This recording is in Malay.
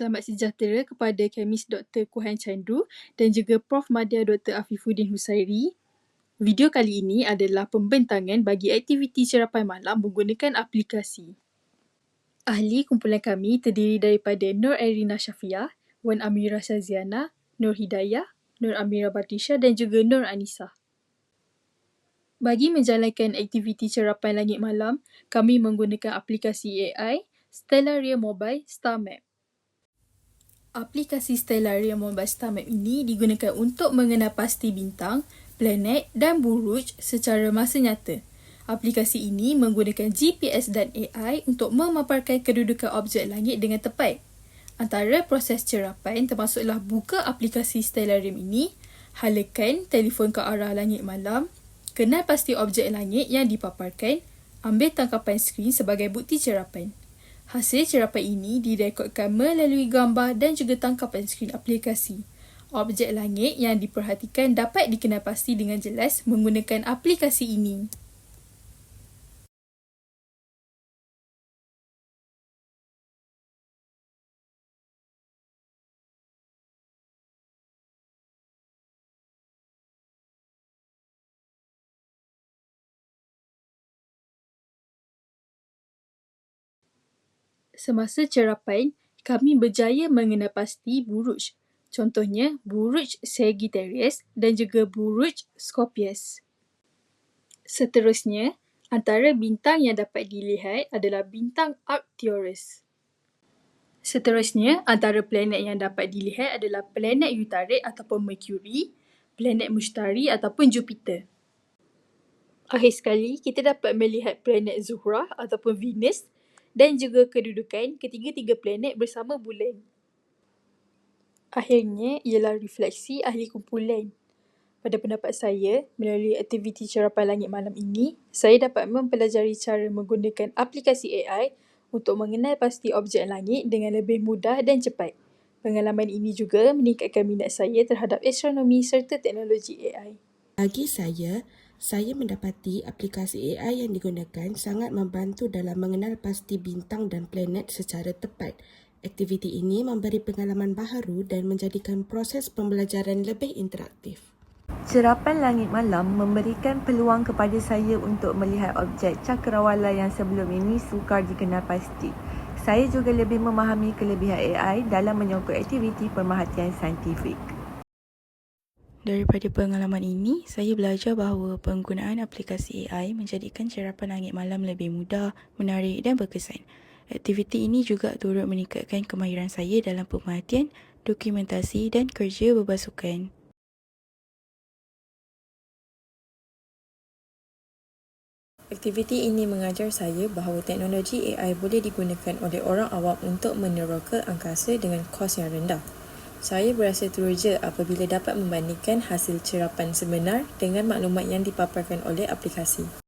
Selamat sejahtera kepada Kemis Dr. Kuhan Chandru dan juga Prof. Madya Dr. Afifuddin Husairi. Video kali ini adalah pembentangan bagi aktiviti serapan malam menggunakan aplikasi. Ahli kumpulan kami terdiri daripada Nur Erina Syafiah, Wan Amira Syaziana, Nur Hidayah, Nur Amira Batisha dan juga Nur Anissa. Bagi menjalankan aktiviti serapan langit malam, kami menggunakan aplikasi AI Stellaria Mobile StarMap. Aplikasi Stellaria Mobile StarMap ini digunakan untuk mengenal pasti bintang, planet dan buruj secara masa nyata. Aplikasi ini menggunakan GPS dan AI untuk memaparkan kedudukan objek langit dengan tepat. Antara proses cerapan termasuklah buka aplikasi Stellarium ini, halakan telefon ke arah langit malam, kenal pasti objek langit yang dipaparkan, ambil tangkapan skrin sebagai bukti cerapan. Hasil cerapan ini direkodkan melalui gambar dan juga tangkapan skrin aplikasi. Objek langit yang diperhatikan dapat dikenal pasti dengan jelas menggunakan aplikasi ini. Semasa cerapan, kami berjaya mengenal pasti buruj. Contohnya, buruj Sagittarius dan juga buruj Scorpius. Seterusnya, antara bintang yang dapat dilihat adalah bintang Arcturus. Seterusnya, antara planet yang dapat dilihat adalah planet Utarid ataupun Mercury, planet Mushtari ataupun Jupiter. Akhir sekali, kita dapat melihat planet Zuhrah ataupun Venus dan juga kedudukan ketiga-tiga planet bersama bulan. Akhirnya ialah refleksi ahli kumpulan. Pada pendapat saya, melalui aktiviti cerapan langit malam ini, saya dapat mempelajari cara menggunakan aplikasi AI untuk mengenal pasti objek langit dengan lebih mudah dan cepat. Pengalaman ini juga meningkatkan minat saya terhadap astronomi serta teknologi AI. Bagi saya mendapati aplikasi AI yang digunakan sangat membantu dalam mengenal pasti bintang dan planet secara tepat. Aktiviti ini memberi pengalaman baharu dan menjadikan proses pembelajaran lebih interaktif. Cerapan langit malam memberikan peluang kepada saya untuk melihat objek cakrawala yang sebelum ini sukar dikenal pasti. Saya juga lebih memahami kelebihan AI dalam menyokong aktiviti pemerhatian saintifik. Daripada pengalaman ini, saya belajar bahawa penggunaan aplikasi AI menjadikan cerapan langit malam lebih mudah, menarik dan berkesan. Aktiviti ini juga turut meningkatkan kemahiran saya dalam pemerhatian, dokumentasi dan kerja berpasukan. Aktiviti ini mengajar saya bahawa teknologi AI boleh digunakan oleh orang awam untuk meneroka angkasa dengan kos yang rendah. Saya berasa teruja apabila dapat membandingkan hasil cerapan sebenar dengan maklumat yang dipaparkan oleh aplikasi.